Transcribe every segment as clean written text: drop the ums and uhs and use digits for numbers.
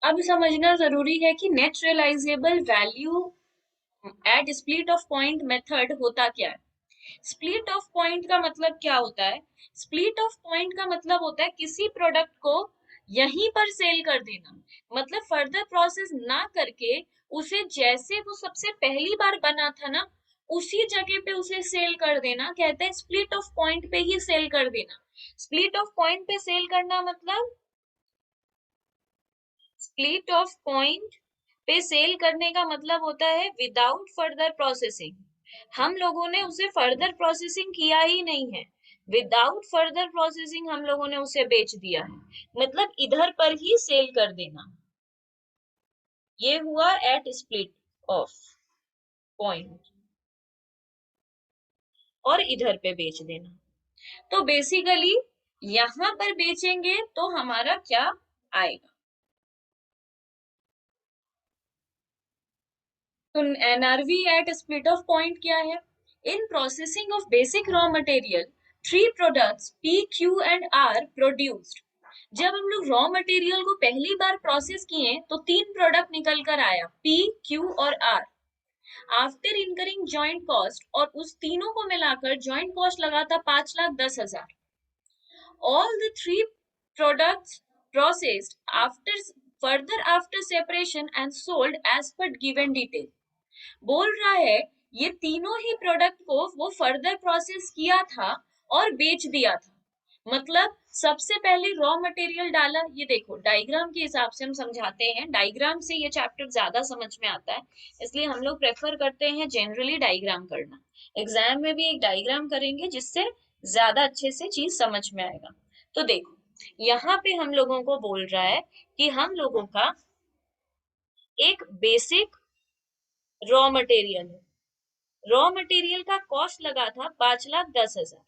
अब समझना जरूरी है कि net realisable value at split off point method होता क्या है। स्प्लिट ऑफ पॉइंट का मतलब क्या होता है? स्प्लिट ऑफ पॉइंट का मतलब होता है किसी प्रोडक्ट को यहीं पर सेल कर देना, मतलब फर्दर प्रोसेस ना करके उसे जैसे वो सबसे पहली बार बना था ना, उसी जगह पे उसे सेल कर देना, कहते हैं स्प्लिट ऑफ पॉइंट पे ही सेल कर देना। स्प्लिट ऑफ पॉइंट पे सेल करना मतलब, स्प्लिट ऑफ पॉइंट पे सेल करने का मतलब होता है विदाउट फर्दर प्रोसेसिंग। हम लोगों ने उसे फर्दर प्रोसेसिंग किया ही नहीं है, विदाउट फर्दर प्रोसेसिंग हम लोगों ने उसे बेच दिया है, मतलब इधर पर ही सेल कर देना। ये हुआ एट स्प्लिट ऑफ पॉइंट, और इधर पे बेच देना। तो बेसिकली यहां पर बेचेंगे तो हमारा क्या आएगा? तो NRV at split off point क्या है? In processing of basic raw material, three products P Q and R produced. जब हम लोग रॉ मटेरियल को पहली बार प्रोसेस किए तो तीन प्रोडक्ट निकल कर आया, पी क्यू और R. After incurring joint cost, और उस तीनों को मिलाकर जॉइंट कॉस्ट लगा था 5,10,000। All the three products processed after further after separation and sold as per given detail। बोल रहा है ये तीनों ही प्रोडक्ट को वो फर्दर प्रोसेस किया था और बेच दिया था। मतलब सबसे पहले रॉ मटेरियल डाला, ये देखो डायग्राम के हिसाब से हम समझाते हैं, डायग्राम से ये चैप्टर ज्यादा समझ में आता है, इसलिए हम लोग प्रेफर करते हैं जनरली डायग्राम करना। एग्जाम में भी एक डायग्राम करेंगे जिससे ज्यादा अच्छे से चीज समझ में आएगा। तो देखो यहाँ पे हम लोगों को बोल रहा है कि हम लोगों का एक बेसिक रॉ मटेरियल है, रॉ मटेरियल का कॉस्ट लगा था 5,10,000।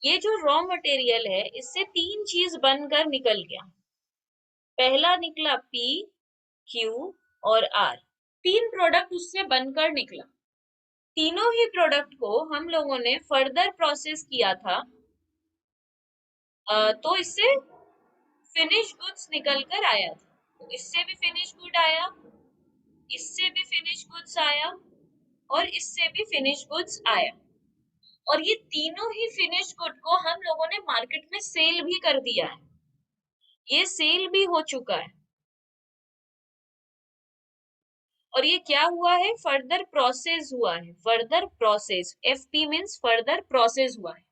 ये जो रॉ मटेरियल है इससे तीन चीज बनकर निकल गया। पहला निकला पी, क्यू और आर, तीन प्रोडक्ट उससे बनकर निकला। तीनों ही प्रोडक्ट को हम लोगों ने फर्दर प्रोसेस किया था, तो इससे फिनिश गुड्स निकल कर आया था। तो इससे भी फिनिश गुड आया, इससे भी फिनिश गुड्स आया, और इससे भी फिनिश गुड्स आया। और ये तीनों ही फिनिश गुड को हम लोगों ने मार्केट में सेल भी कर दिया है, ये सेल भी हो चुका है। और ये क्या हुआ है? फर्दर प्रोसेस हुआ है, further process, FP means further process हुआ है।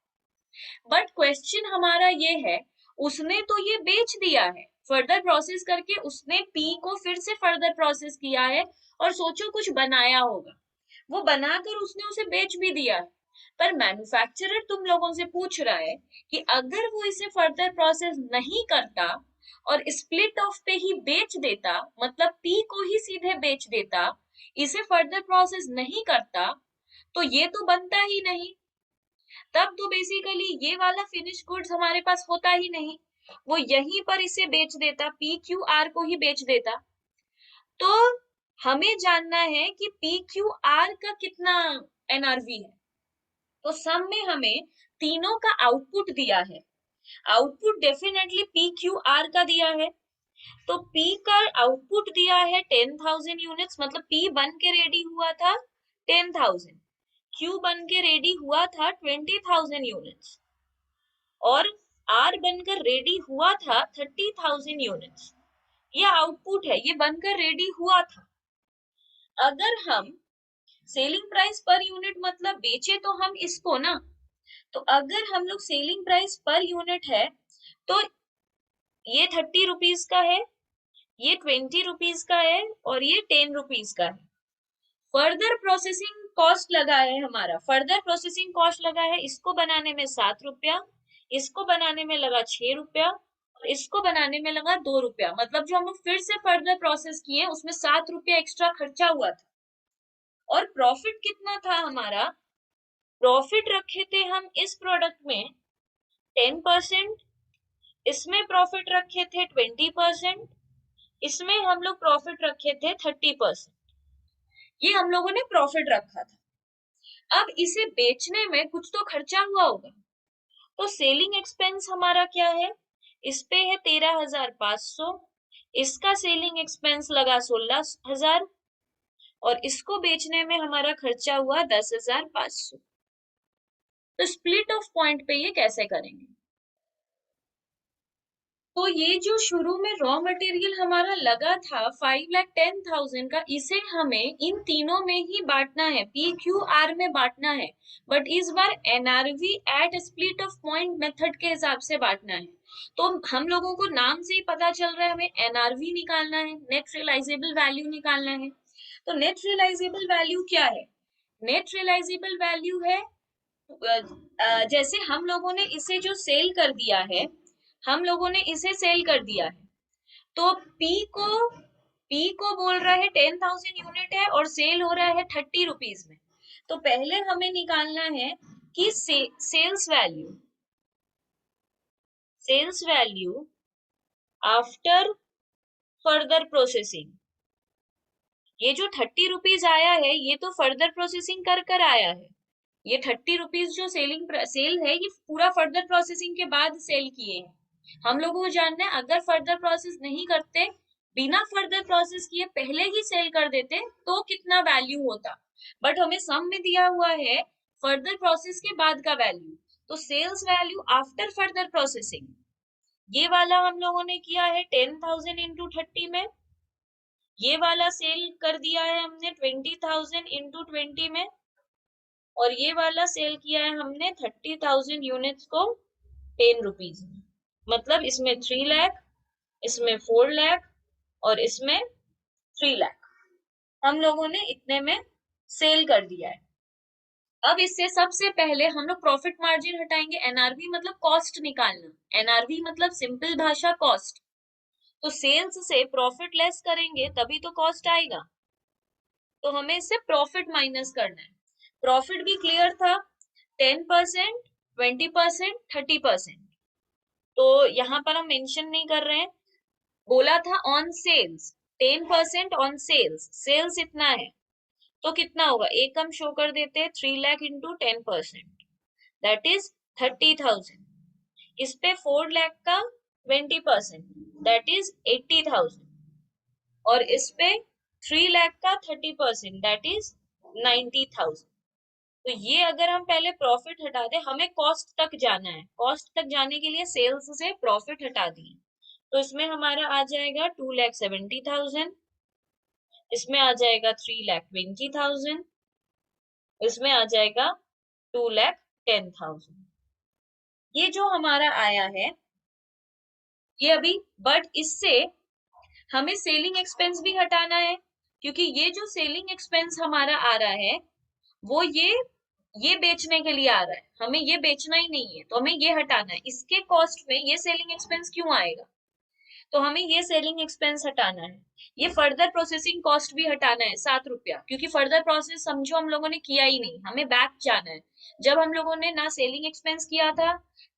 बट क्वेश्चन हमारा ये है, उसने तो ये बेच दिया है, फर्दर प्रोसेस करके उसने पी को फिर से फर्दर प्रोसेस किया है, और सोचो कुछ बनाया होगा, वो बनाकर उसने उसे बेच भी दिया है। पर मैन्युफैक्चरर तुम लोगों से पूछ रहा है कि अगर वो इसे फर्दर प्रोसेस नहीं करता और स्प्लिट ऑफ पे ही बेच देता, मतलब पी को ही सीधे बेच देता, इसे फर्दर प्रोसेस नहीं करता, तो ये तो बनता ही नहीं। तब तो बेसिकली ये वाला फिनिश गुड्स हमारे पास होता ही नहीं, वो यहीं पर इसे बेच देता, पी क्यू आर को ही बेच देता। तो हमें जानना है कि पी क्यू आर का कितना एनआरवी है। तो सम में हमें तीनों का आउटपुट दिया है, output definitely P Q R का दिया है। तो पी का आउटपुट दिया है 10,000 यूनिट्स, मतलब पी बन के रेडी हुआ था 10,000, क्यू बन के रेडी हुआ था 20,000 यूनिट्स, और आर बनकर रेडी हुआ था 30,000 यूनिट्स। ये आउटपुट है, ये बनकर रेडी हुआ था। अगर हम सेलिंग प्राइस पर यूनिट मतलब बेचे तो हम इसको ना, तो अगर हम लोग सेलिंग प्राइस पर यूनिट है तो ये 30 रुपीज का है, ये 20 रुपीज का है, और ये 10 रुपीज का है। फर्दर प्रोसेसिंग कॉस्ट लगा है हमारा, फर्दर प्रोसेसिंग कॉस्ट लगा है, इसको बनाने में 7 रुपया, इसको बनाने में लगा 6 रुपया, और इसको बनाने में लगा 2 रुपया। मतलब जो हम लोग फिर से फर्दर प्रोसेस किए उसमें 7 रुपया एक्स्ट्रा खर्चा हुआ था। और प्रॉफिट कितना था हमारा? प्रॉफिट रखे थे हम इस प्रोडक्ट में 10%, इसमें प्रॉफिट रखे थे 20%, इसमें हम लोग प्रॉफिट रखे थे 30%। ये हम लोगों ने प्रॉफिट रखा था। अब इसे बेचने में कुछ तो खर्चा हुआ होगा, तो सेलिंग एक्सपेंस हमारा क्या है? इस पे है 13,500, इसका सेलिंग एक्सपेंस लगा 16,000 और इसको बेचने में हमारा खर्चा हुआ 10,500। तो स्प्लिट ऑफ पॉइंट पे ये कैसे करेंगे? तो ये जो शुरू में रॉ मटेरियल हमारा लगा था 5,10,000 का, इसे हमें इन तीनों में ही बांटना है, PQR में बांटना है। बट इस बार NRV eight split off point method के हिसाब से बांटना है। तो हम लोगों को नाम से ही पता चल रहा है हमें NRV निकालना है, नेट रियलाइजेबल वैल्यू निकालना है। तो नेट रियलाइजेबल वैल्यू क्या है? नेट रियलाइजेबल वैल्यू है जैसे हम लोगों ने इसे जो सेल कर दिया है, हम लोगों ने इसे सेल कर दिया है, तो पी को बोल रहा है 10,000 यूनिट है और सेल हो रहा है 30 रुपीज में। तो पहले हमें निकालना है कि sales value after further processing. ये जो 30 रुपीज आया है ये तो फर्दर प्रोसेसिंग कर कर आया है। ये 30 रुपीज जो सेल है ये पूरा फर्दर प्रोसेसिंग के बाद सेल किए हैं। हम लोगों को जानना है अगर फर्दर प्रोसेस नहीं करते, बिना फर्दर प्रोसेस किए पहले ही सेल कर देते तो कितना वैल्यू होता। बट हमें सम में दिया हुआ है फर्दर प्रोसेस के बाद का वैल्यू। तो sales value after further processing, ये वाला हम लोगों ने किया है 10,000 इंटू 30 में। ये वाला सेल कर दिया है हमने 20,000 इंटू 20 में। और ये वाला सेल किया है हमने 30,000 यूनिट्स को 10 रुपीज में। मतलब इसमें 3 लाख, इसमें 4 लाख और इसमें 3 लाख हम लोगों ने इतने में सेल कर दिया है। अब इससे सबसे पहले हम लोग प्रॉफिट मार्जिन हटाएंगे। NRV मतलब कॉस्ट निकालना, NRV मतलब सिंपल भाषा कॉस्ट। तो सेल्स से प्रॉफिट लेस करेंगे तभी तो कॉस्ट आएगा। तो हमें इससे प्रॉफिट माइनस करना है। प्रॉफिट भी क्लियर था, 10%, 20%, 30%। तो यहाँ पर हम मेंशन नहीं कर रहे हैं। बोला था on sales, 10% on sales, sales इतना है तो कितना होगा, एक हम शो कर देते हैं 3 लाख इंटू 10%, दैट इज 30,000। इस पे 4 लाख का 20%, दैट इज 80,000। और इस पे 3 लाख का 30%, दैट इज 90,000। तो ये अगर हम पहले प्रॉफिट हटा दे, हमें कॉस्ट तक जाना है, कॉस्ट तक जाने के लिए सेल्स से प्रॉफिट हटा दिए। तो इसमें हमारा आ जाएगा 2,70,000, इसमें आ जाएगा 3,20,000, इसमें आ जाएगा 2,10,000। ये जो हमारा आया है ये अभी, बट इससे हमें सेलिंग एक्सपेंस भी हटाना है, क्योंकि ये जो सेलिंग एक्सपेंस हमारा आ रहा है वो ये बेचने के लिए आ रहा है, हमें ये बेचना ही नहीं है तो हमें ये हटाना है। इसके कॉस्ट में ये सेलिंग एक्सपेंस क्यों आएगा? तो हमें ये सेलिंग एक्सपेंस हटाना है। ये फर्दर प्रोसेसिंग कॉस्ट भी हटाना है 7 रुपया, क्योंकि फर्दर प्रोसेस समझो हम लोगों ने किया ही नहीं, हमें बैक जाना है। जब हम लोगों ने ना सेलिंग एक्सपेंस किया था,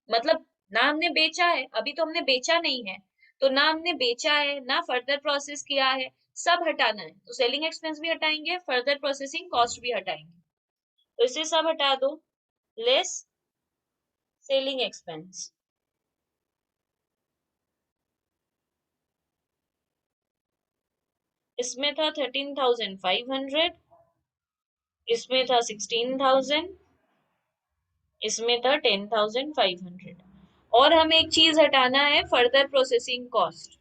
मतलब ना हमने बेचा है, अभी तो हमने बेचा नहीं है, तो ना हमने बेचा है ना फर्दर प्रोसेस किया है, सब हटाना है। तो सेलिंग एक्सपेंस भी हटाएंगे, फर्दर प्रोसेसिंग कॉस्ट भी हटाएंगे। तो इसे सब हटा दो, लेस सेलिंग एक्सपेंस। इसमें था 13,500, इसमें था 16,000, इसमें था 10,500। और हमें एक चीज हटाना है, फर्दर प्रोसेसिंग कॉस्ट,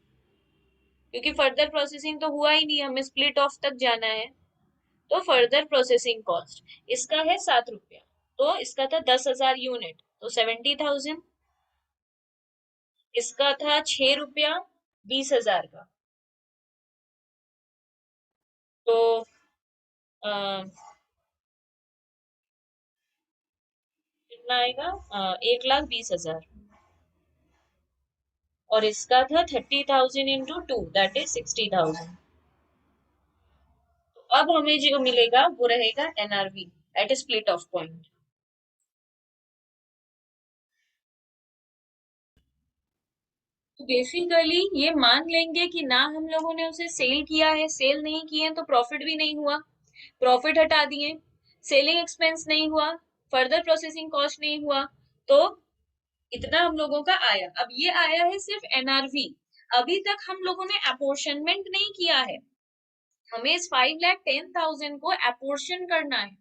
क्योंकि फर्दर प्रोसेसिंग तो हुआ ही नहीं, हमें स्प्लिट ऑफ तक जाना है। तो फर्दर प्रोसेसिंग कॉस्ट इसका है 7 रुपया, तो इसका था 10,000 यूनिट तो 70,000। इसका था 6 रुपया 20,000 का, तो आ, कितना आएगा, 1,20,000। और इसका था 30,000 इंटू 2, दैट इज 60,000। अब हमें जो मिलेगा वो रहेगा NRV eight split off point. तो बेसिकली ये मान लेंगे कि ना हम लोगों ने उसे सेल किया है, सेल नहीं किए तो प्रॉफिट भी नहीं हुआ, प्रॉफिट हटा दिए, सेलिंग एक्सपेंस नहीं हुआ, फर्दर प्रोसेसिंग कॉस्ट नहीं हुआ, तो इतना हम लोगों का आया। अब ये आया है सिर्फ NRV। अभी तक हम लोगों ने अपोर्शनमेंट नहीं किया है, हमें इस 5,10,000 को अपोर्शन करना है।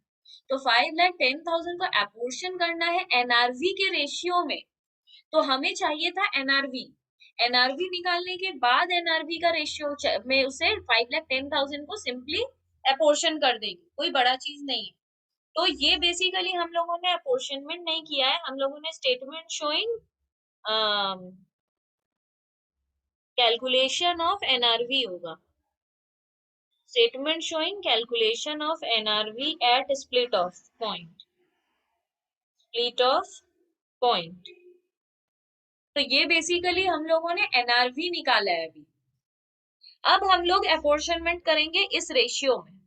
तो 5,10,000 को अपोर्शन करना है एनआरवी के रेशियो में, तो हमें चाहिए था एनआरवी। एनआरवी निकालने के बाद एनआरवी का रेशियो में उसे 5,10,000 को सिंपली अपोर्शन कर देंगे, कोई बड़ा चीज नहीं है। तो ये बेसिकली हम लोगों ने अपोर्शनमेंट नहीं किया है, हम लोगों ने statement showing calculation of NRV होगा, statement showing calculation of NRV at split off point, split off point. तो ये बेसिकली हम लोगों ने एनआरवी निकाला है अभी। अब हम लोग अपोर्शनमेंट करेंगे इस रेशियो में।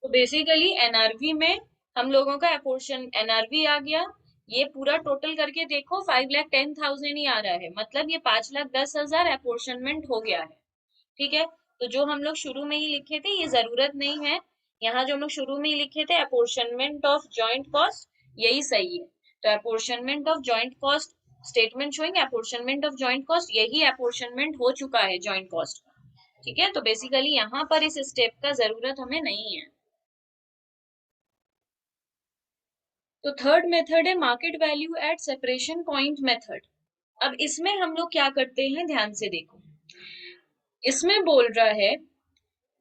तो बेसिकली एनआरवी में हम लोगों का अपोर्शन एनआरवी आ गया, ये पूरा टोटल करके देखो 5,10,000 ही आ रहा है, मतलब ये 5,10,000 अपोर्शनमेंट हो गया है। ठीक है, तो जो हम लोग शुरू में ही लिखे थे ये जरूरत नहीं है, यहाँ जो हम लोग शुरू में ही लिखे थे अपोर्शनमेंट ऑफ जॉइंट कॉस्ट, यही सही है। तो apportionment of joint cost, statement showing apportionment of joint cost, यही अपोर्शनमेंट हो चुका है जॉइंट कॉस्ट का। ठीक है, तो बेसिकली यहाँ पर इस स्टेप का जरूरत हमें नहीं है। तो थर्ड मेथड है market value at separation point method. अब इसमें हम लोग क्या करते हैं, ध्यान से देखो, इसमें बोल रहा है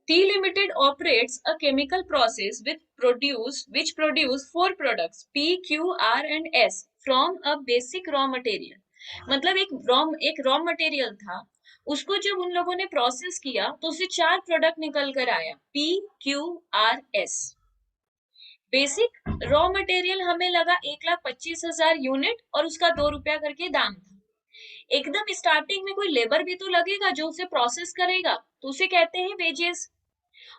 T Limited operates a chemical process which produce four products P, Q, R and S from a basic raw material। मतलब एक रॉ मटेरियल था, उसको जब उन लोगों ने प्रोसेस किया तो उससे 4 प्रोडक्ट निकल कर आया P, Q, R, S। Basic raw material हमें लगा 1,25,000 यूनिट और उसका 2 रुपया करके दाम था। एकदम स्टार्टिंग में कोई लेबर भी तो लगेगा जो उसे प्रोसेस करेगा, तो उसे कहते हैं वेजेस।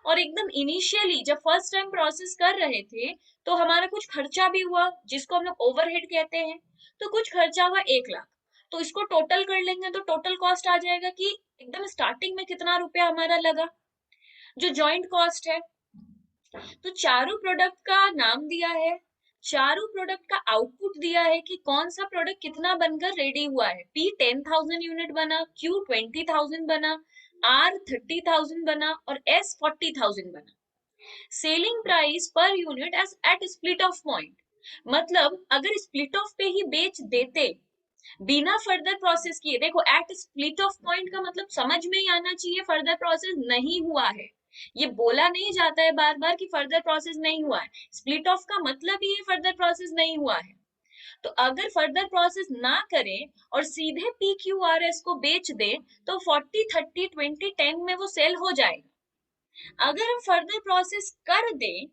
और एकदम इनिशियली जब फर्स्ट टाइम प्रोसेस कर रहे थे तो हमारा कुछ खर्चा भी हुआ जिसको हम लोग ओवरहेड कहते हैं, तो कुछ खर्चा हुआ 1,00,000। तो इसको टोटल कर लेंगे तो टोटल कॉस्ट आ जाएगा कि एकदम स्टार्टिंग में कितना रुपया हमारा लगा, जो जॉइंट कॉस्ट है। तो चारों प्रोडक्ट का नाम दिया है, चारों प्रोडक्ट का आउटपुट दिया है कि कौन सा प्रोडक्ट कितना बनकर रेडी हुआ है। P 10,000 यूनिट बना, Q 20,000 बना, R 30,000 बना और S 40,000 बना। Selling price per unit as at split off point, मतलब अगर स्प्लिट ऑफ पे ही बेच देते बिना फर्दर प्रोसेस किए, देखो एट स्प्लिट ऑफ पॉइंट का मतलब समझ में ही आना चाहिए फर्दर प्रोसेस नहीं हुआ है, ये बोला नहीं जाता है बार बार कि फर्दर प्रोसेस नहीं हुआ है, स्प्लिट ऑफ का मतलब ही फर्दर प्रोसेस नहीं हुआ है। तो अगर फर्दर प्रोसेस ना करें और सीधे पी क्यू आर एस को बेच दे तो 40, 30, 20, 10 में वो सेल हो जाएगा। अगर हम फर्दर प्रोसेस कर दें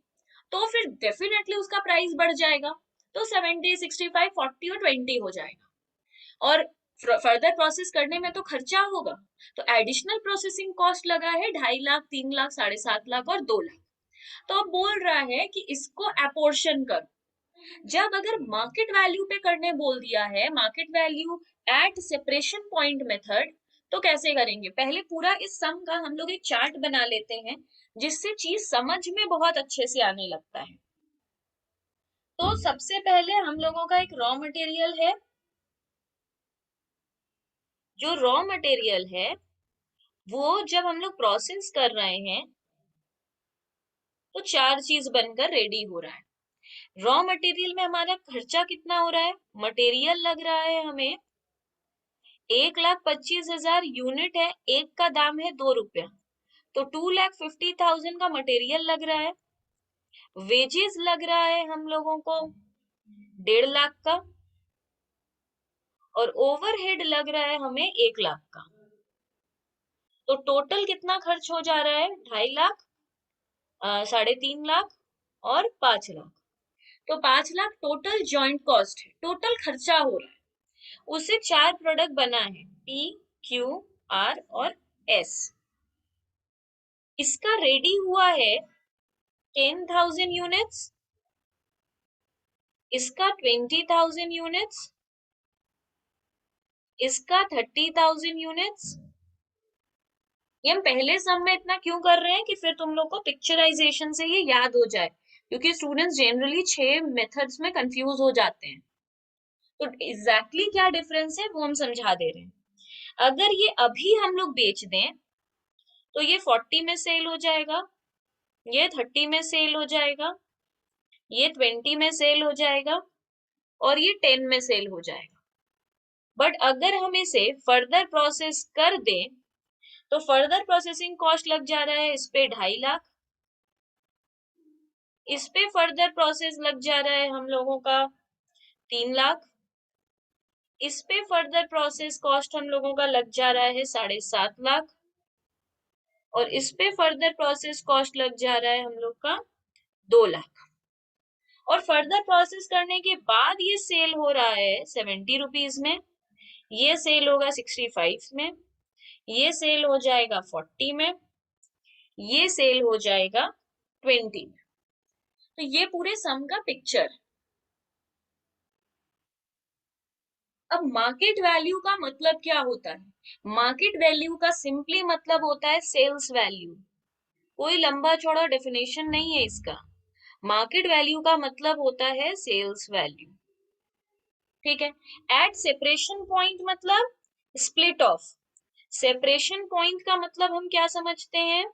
तो फिर डेफिनेटली उसका प्राइस बढ़ जाएगा, तो 70, 65, 40 और 20 हो जाएगा। और फर्दर प्रोसेस करने में तो खर्चा होगा, तो एडिशनल प्रोसेसिंग कॉस्ट लगा है 2.5 लाख, 3 लाख, 7.5 लाख और 2 लाख। तो अब बोल रहा है कि इसको अपोर्शन करो। जब अगर मार्केट वैल्यू पे करने बोल दिया है, market value at separation point method, तो कैसे करेंगे, पहले पूरा इस सम का हम लोग एक चार्ट बना लेते हैं जिससे चीज समझ में बहुत अच्छे से आने लगता है। तो सबसे पहले हम लोगों का एक रॉ मटेरियल है, जो रॉ मटेरियल है वो जब हम लोग प्रोसेस कर रहे हैं तो 4 चीज बनकर रेडी हो रहा है। रॉ मटेरियल में हमारा खर्चा कितना हो रहा है, मटेरियल लग रहा है हमें 1,25,000 यूनिट है, एक का दाम है 2 रुपया, तो 2,50,000 का मटेरियल लग रहा है। वेजेस लग रहा है हम लोगों को 1.5 लाख का, और ओवरहेड लग रहा है हमें 1 लाख का। तो टोटल कितना खर्च हो जा रहा है, 2.5 लाख, 3.5 लाख और 5 लाख। तो 5 लाख टोटल जॉइंट कॉस्ट है, टोटल खर्चा हो रहा है। उससे 4 प्रोडक्ट बना है P, Q, R और S। इसका रेडी हुआ है 10,000 यूनिट्स, इसका 20,000 यूनिट्स, इसका 30,000 यूनिट्स। ये हम पहले सम में इतना क्यों कर रहे हैं कि फिर तुम लोग को पिक्चराइजेशन से ये याद हो जाए। क्योंकि स्टूडेंट्स जनरली 6 मेथड्स में कंफ्यूज हो जाते हैं। तो एग्जैक्टली क्या डिफरेंस है वो हम समझा दे रहे हैं। अगर ये अभी हम लोग बेच दें तो ये 40 में सेल हो जाएगा, ये 30 में सेल हो जाएगा, ये 20 में सेल हो जाएगा और ये 10 में सेल हो जाएगा। बट अगर हम इसे फर्दर प्रोसेस कर दें तो फर्दर प्रोसेसिंग कॉस्ट लग जा रहा है इस पे 2.5 लाख, इस पे फर्दर प्रोसेस लग जा रहा है हम लोगों का 3 लाख, इस पे फर्दर प्रोसेस कॉस्ट हम लोगों का लग जा रहा है 7.5 लाख और इस पे फर्दर प्रोसेस कॉस्ट लग जा रहा है हम लोग का 2 लाख। और फर्दर प्रोसेस करने के बाद ये सेल हो रहा है 70 रुपीज में, ये सेल होगा 65 में, ये सेल हो जाएगा 40 में, ये सेल हो जाएगा 20 में। तो ये पूरे सम का पिक्चर। अब मार्केट वैल्यू का मतलब क्या होता है? मार्केट वैल्यू का सिंपली मतलब होता है सेल्स वैल्यू। कोई लंबा चौड़ा डेफिनेशन नहीं है इसका। मार्केट वैल्यू का मतलब होता है सेल्स वैल्यू। ठीक है। एट सेपरेशन पॉइंट मतलब स्प्लिट ऑफ। सेपरेशन पॉइंट का मतलब हम क्या समझते हैं?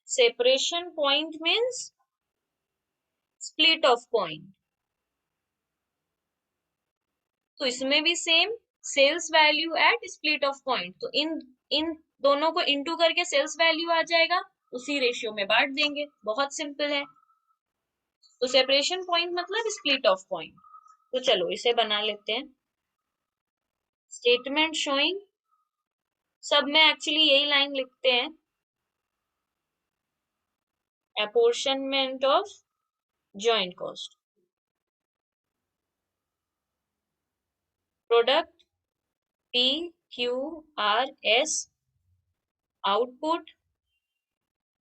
Separation point means split off point. तो इसमें भी same, sales value at split off point. तो इन इन दोनों को इनटू करके सेल्स वैल्यू आ जाएगा, उसी रेशियो में बांट देंगे, बहुत सिंपल है। तो सेपरेशन पॉइंट मतलब स्प्लिट ऑफ पॉइंट। तो चलो इसे बना लेते हैं। स्टेटमेंट शोइंग, सब में एक्चुअली यही लाइन लिखते हैं, apportionment of joint cost. Product P Q R S, output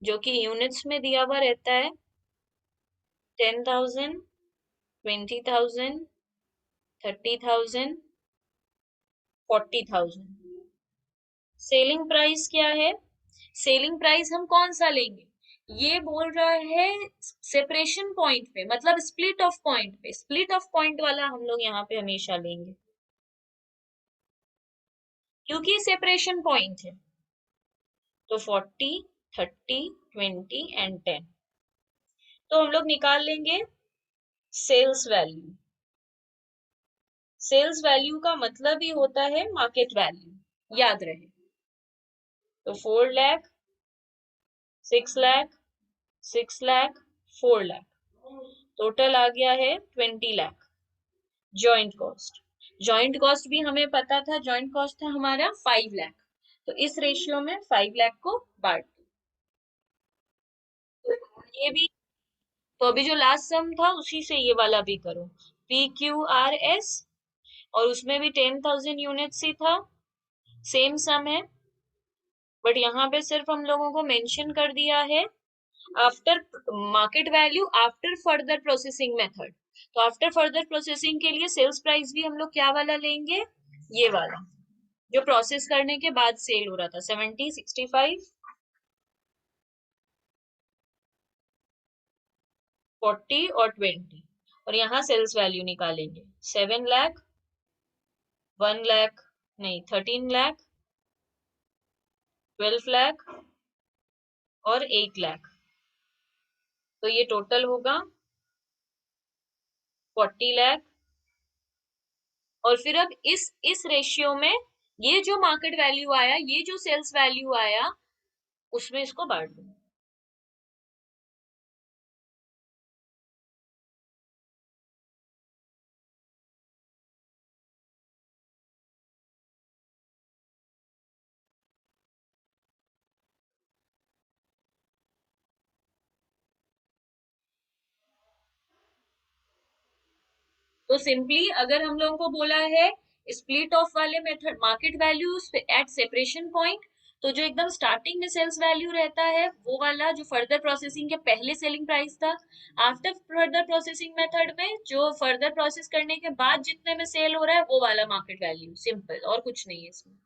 जो कि यूनिट्स में दिया हुआ रहता है 10,000, 20,000, 30,000, 40,000। सेलिंग प्राइस क्या है? सेलिंग प्राइस हम कौन सा लेंगे? ये बोल रहा है सेपरेशन पॉइंट पे, मतलब स्प्लिट ऑफ पॉइंट पे। स्प्लिट ऑफ पॉइंट वाला हम लोग यहाँ पे हमेशा लेंगे क्योंकि सेपरेशन पॉइंट है। तो 40, 30, 20 एंड 10। तो हम लोग निकाल लेंगे सेल्स वैल्यू। सेल्स वैल्यू का मतलब ही होता है मार्केट वैल्यू, याद रहे। तो 4 लाख, 6 लाख, 6 लाख, 4 लाख, टोटल आ गया है 20 lakh. Joint cost, joint cost भी हमें पता था, जॉइंट कॉस्ट था हमारा 5 लाख। तो इस रेशियो में 5 लाख को बांट दो। तो ये भी, तो अभी जो लास्ट सम था उसी से ये वाला भी करो, पी क्यू आर एस, और उसमें भी 10,000 यूनिट्स ही था, सेम सम है। बट यहाँ पे सिर्फ हम लोगों को मेंशन कर दिया है after market value after further processing method. तो आफ्टर फर्दर प्रोसेसिंग के लिए सेल्स प्राइस भी हम लोग क्या वाला लेंगे? ये वाला जो प्रोसेस करने के बाद सेल हो रहा था, 70, 65, 40 और 20। और यहाँ सेल्स वैल्यू निकालेंगे 7 लाख, 1 लाख, नहीं 13 लाख, 12 लाख और 8 लाख। तो ये टोटल होगा 40 लाख। और फिर अब इस रेशियो में ये जो मार्केट वैल्यू आया, ये जो सेल्स वैल्यू आया, उसमें इसको बांट दो। तो सिंपली अगर हम लोगों को बोला है स्प्लिट ऑफ वाले method market value at separation point, तो जो एकदम स्टार्टिंग में सेल्स वैल्यू रहता है वो वाला जो फर्दर प्रोसेसिंग के पहले सेलिंग प्राइस था, आफ्टर फर्दर प्रोसेसिंग मेथड में जो फर्दर प्रोसेस करने के बाद जितने में सेल हो रहा है वो वाला मार्केट वैल्यू। सिंपल, और कुछ नहीं है इसमें।